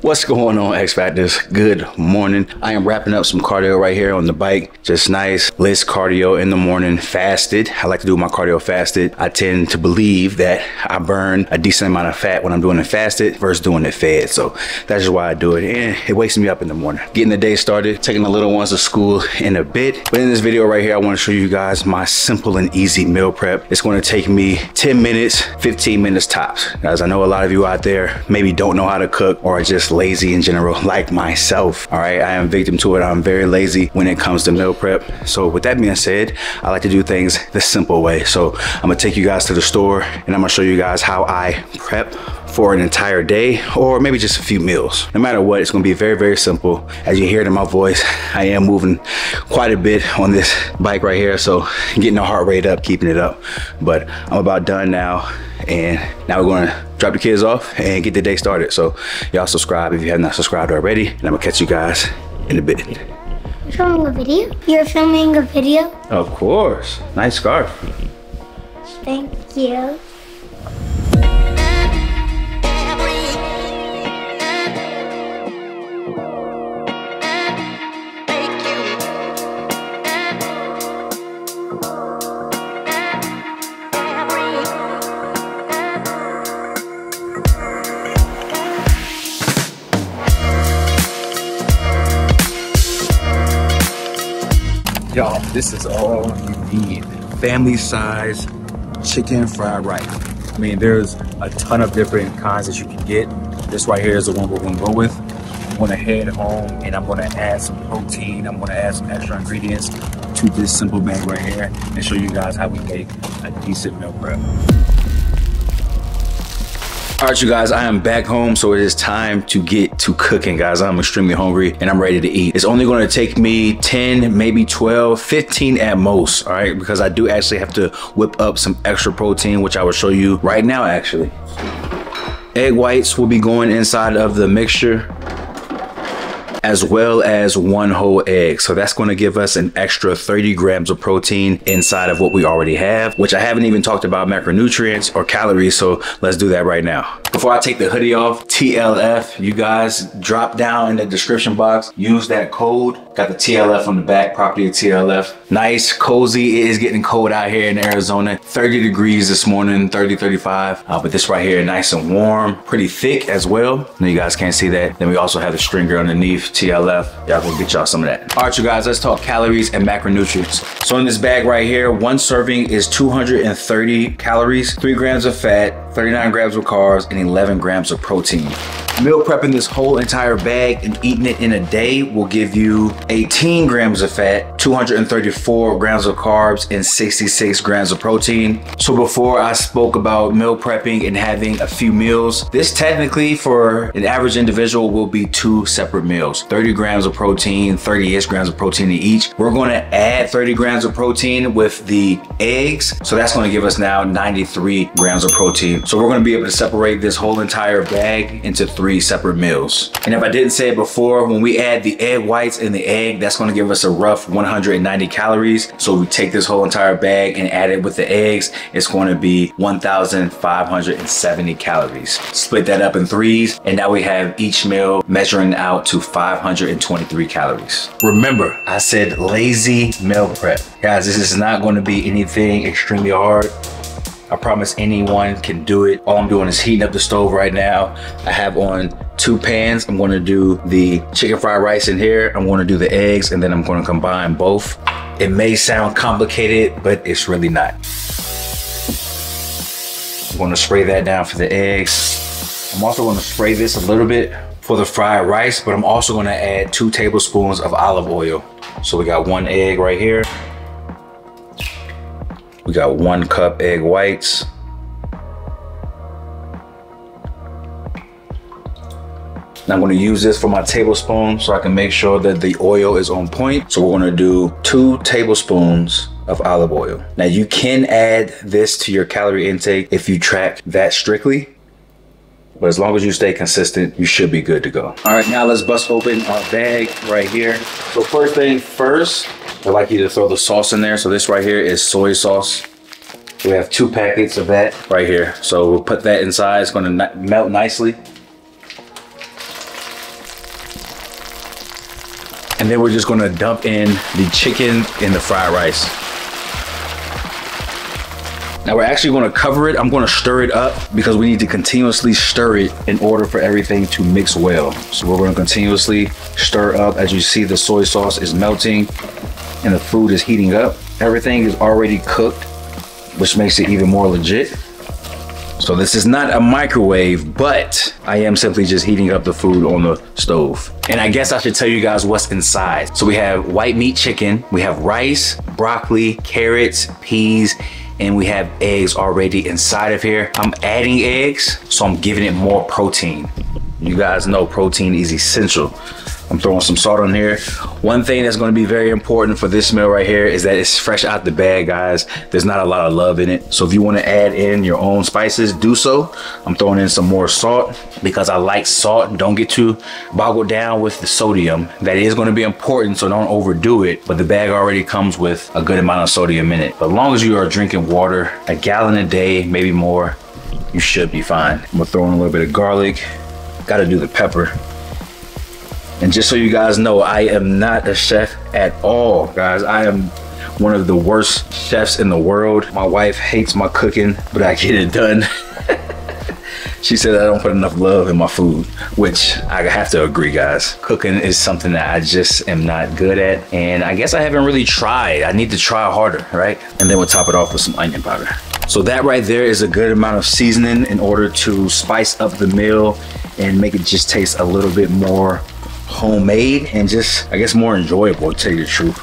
What's going on, X Factors? Good morning. I am wrapping up some cardio right here on the bike. Just nice list cardio in the morning, fasted. I like to do my cardio fasted. I tend to believe that I burn a decent amount of fat when I'm doing it fasted versus doing it fed. So that's just why I do it. And it wakes me up in the morning. Getting the day started, taking the little ones to school in a bit. But in this video right here, I want to show you guys my simple and easy meal prep. It's going to take me 10 minutes, 15 minutes tops. Guys, I know a lot of you out there maybe don't know how to cook or are just lazy in general, like myself. All right, I am victim to it. I'm very lazy when it comes to meal prep. So with that being said, I like to do things the simple way. So I'm gonna take you guys to the store and I'm gonna show you guys how I prep for an entire day or maybe just a few meals. No matter what, it's gonna be very, very simple. As you hear it in my voice, I am moving quite a bit on this bike right here. So getting the heart rate up, keeping it up. But I'm about done now. And now we're gonna drop the kids off and get the day started. So y'all subscribe if you have not subscribed already. And I'm gonna catch you guys in a bit. You're filming a video? You're filming a video? Of course. Nice scarf. Thank you. Y'all, this is all you need. Family size chicken fried rice. I mean, there's a ton of different kinds that you can get. This right here is the one we're gonna go with. I'm gonna head home and I'm gonna add some protein. I'm gonna add some extra ingredients to this simple bag right here and show you guys how we make a decent meal prep. All right, you guys, I am back home, so it is time to get to cooking, guys. I'm extremely hungry and I'm ready to eat. It's only gonna take me 10, maybe 12, 15 at most, all right? Because I do actually have to whip up some extra protein, which I will show you right now, actually. Egg whites will be going inside of the mixture, as well as one whole egg. So that's gonna give us an extra 30 grams of protein inside of what we already have, which I haven't even talked about macronutrients or calories, so let's do that right now. Before I take the hoodie off, TLF, you guys drop down in the description box, use that code. Got the TLF on the back, property of TLF. Nice, cozy. It is getting cold out here in Arizona. 30 degrees this morning, 30, 35. But this right here, nice and warm, pretty thick as well. No, you guys can't see that. Then we also have the stringer underneath, TLF. Y'all go get y'all some of that. All right, you guys, let's talk calories and macronutrients. So in this bag right here, one serving is 230 calories, 3 grams of fat, 39 grams of carbs, and 11 grams of protein. Meal prepping this whole entire bag and eating it in a day will give you 18 grams of fat, 234 grams of carbs, and 66 grams of protein. So before I spoke about meal prepping and having a few meals, this technically for an average individual will be 2 separate meals. 30 grams of protein, 30-ish grams of protein in each. We're gonna add 30 grams of protein with the eggs. So that's gonna give us now 93 grams of protein. So we're gonna be able to separate this whole entire bag into 3 separate meals. And if I didn't say it before, when we add the egg whites and the egg, that's gonna give us a rough 190 calories. So we take this whole entire bag and add it with the eggs, it's gonna be 1,570 calories. Split that up in 3s, and now we have each meal measuring out to 523 calories. Remember, I said lazy meal prep. Guys, this is not gonna be anything extremely hard. I promise anyone can do it. All I'm doing is heating up the stove right now. I have on 2 pans. I'm gonna do the chicken fried rice in here. I'm gonna do the eggs, and then I'm gonna combine both. It may sound complicated, but it's really not. I'm gonna spray that down for the eggs. I'm also gonna spray this a little bit for the fried rice, but I'm also gonna add 2 tablespoons of olive oil. So we got 1 egg right here. We got 1 cup egg whites. Now I'm gonna use this for my tablespoon so I can make sure that the oil is on point. So we're gonna do 2 tablespoons of olive oil. Now you can add this to your calorie intake if you track that strictly, but as long as you stay consistent, you should be good to go. All right, now let's bust open our bag right here. So first thing first, I'd like you to throw the sauce in there. So this right here is soy sauce. We have 2 packets of that right here. So we'll put that inside. It's gonna melt nicely. And then we're just gonna dump in the chicken and the fried rice. Now we're actually gonna cover it. I'm gonna stir it up because we need to continuously stir it in order for everything to mix well. So we're gonna continuously stir up. As you see, the soy sauce is melting and the food is heating up. Everything is already cooked, which makes it even more legit. So this is not a microwave, but I am simply just heating up the food on the stove. And I guess I should tell you guys what's inside. So we have white meat chicken, we have rice, broccoli, carrots, peas, and we have eggs already inside of here. I'm adding eggs, so I'm giving it more protein. You guys know protein is essential. I'm throwing some salt on here. One thing that's gonna be very important for this meal right here is that it's fresh out the bag, guys. There's not a lot of love in it. So if you wanna add in your own spices, do so. I'm throwing in some more salt because I like salt. Don't get too boggled down with the sodium. That is gonna be important, so don't overdo it. But the bag already comes with a good amount of sodium in it. But as long as you are drinking water, a gallon a day, maybe more, you should be fine. I'm gonna throw in a little bit of garlic. Gotta do the pepper. And just so you guys know, I am not a chef at all, guys. I am one of the worst chefs in the world. My wife hates my cooking, but I get it done. She said I don't put enough love in my food, which I have to agree, guys. Cooking is something that I just am not good at. And I guess I haven't really tried. I need to try harder, right? And then we'll top it off with some onion powder. So that right there is a good amount of seasoning in order to spice up the meal and make it just taste a little bit more homemade and just, I guess, more enjoyable, to tell you the truth.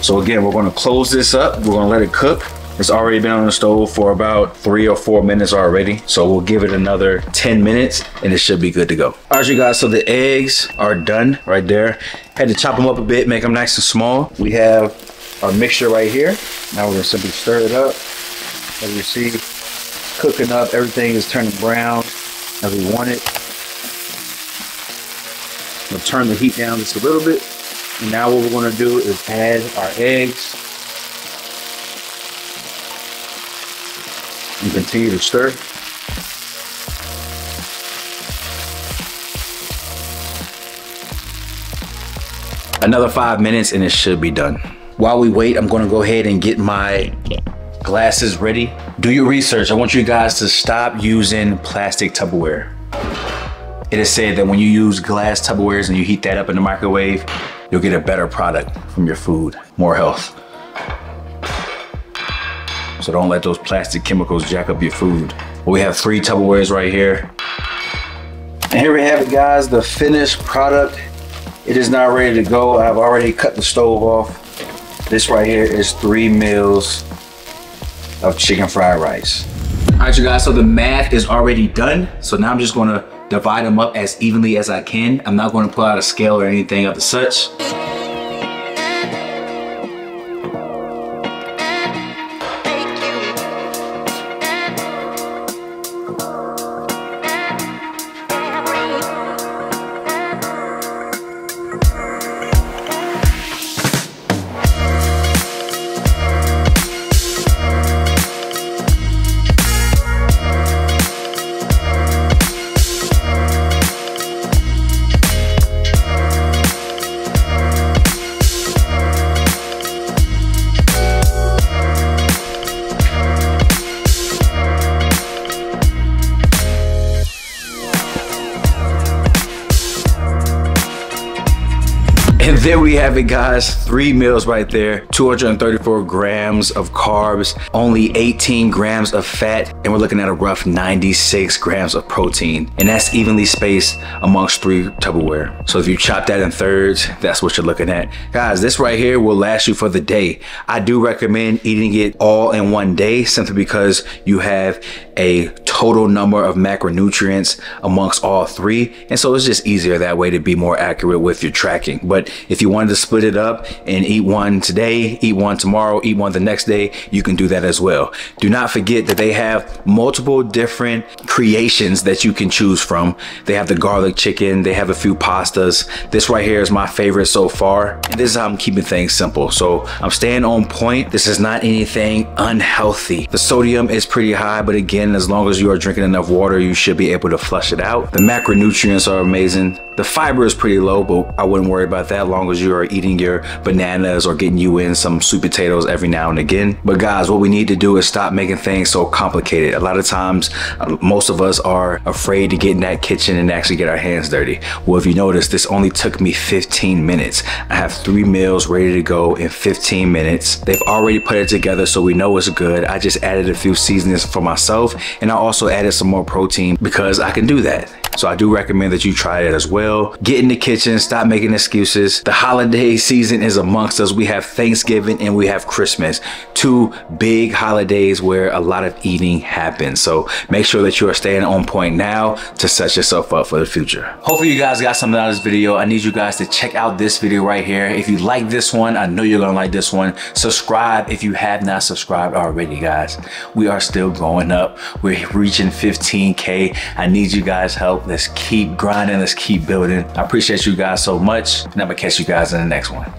So again, we're gonna close this up. We're gonna let it cook. It's already been on the stove for about 3 or 4 minutes already. So we'll give it another 10 minutes and it should be good to go. All right, you guys, so the eggs are done right there. Had to chop them up a bit, make them nice and small. We have our mixture right here. Now we're gonna simply stir it up. As you see, cooking up, everything is turning brown as we want it. We'll turn the heat down just a little bit. And now what we're gonna do is add our eggs and continue to stir. Another 5 minutes and it should be done. While we wait, I'm gonna go ahead and get my glasses ready. Do your research. I want you guys to stop using plastic Tupperware. It is said that when you use glass Tupperwares and you heat that up in the microwave, you'll get a better product from your food, more health. So don't let those plastic chemicals jack up your food. Well, we have 3 Tupperwares right here. And here we have it, guys, the finished product. It is now ready to go. I've already cut the stove off. This right here is 3 meals of chicken fried rice. All right, you guys, so the math is already done. So now I'm just gonna divide them up as evenly as I can. I'm not gonna pull out a scale or anything of the such. And there we have it, guys. 3 meals right there, 234 grams of carbs, only 18 grams of fat, and we're looking at a rough 96 grams of protein. And that's evenly spaced amongst 3 Tupperware. So if you chop that in thirds, that's what you're looking at. Guys, this right here will last you for the day. I do recommend eating it all in one day, simply because you have a total number of macronutrients amongst all 3. And so it's just easier that way to be more accurate with your tracking. But if you wanted to split it up and eat one today, eat one tomorrow, eat one the next day, you can do that as well. Do not forget that they have multiple different creations that you can choose from. They have the garlic chicken, they have a few pastas. This right here is my favorite so far. And this is how I'm keeping things simple. So I'm staying on point. This is not anything unhealthy. The sodium is pretty high, but again, as long as you are drinking enough water, you should be able to flush it out. The macronutrients are amazing. The fiber is pretty low, but I wouldn't worry about that as long as you are eating your bananas or getting you in some sweet potatoes every now and again. But guys, what we need to do is stop making things so complicated. A lot of times, most of us are afraid to get in that kitchen and actually get our hands dirty. Well, if you notice, this only took me 15 minutes. I have 3 meals ready to go in 15 minutes. They've already put it together, so we know it's good. I just added a few seasonings for myself, and I also added some more protein because I can do that. So I do recommend that you try it as well. Get in the kitchen, stop making excuses. The holiday season is amongst us. We have Thanksgiving and we have Christmas. 2 big holidays where a lot of eating happens. So make sure that you are staying on point now to set yourself up for the future. Hopefully you guys got something out of this video. I need you guys to check out this video right here. If you like this one, I know you're gonna like this one. Subscribe if you have not subscribed already, guys. We are still going up. We're reaching 15K. I need you guys' help. Let's keep grinding. Let's keep building. I appreciate you guys so much. And I'm gonna catch you guys in the next one.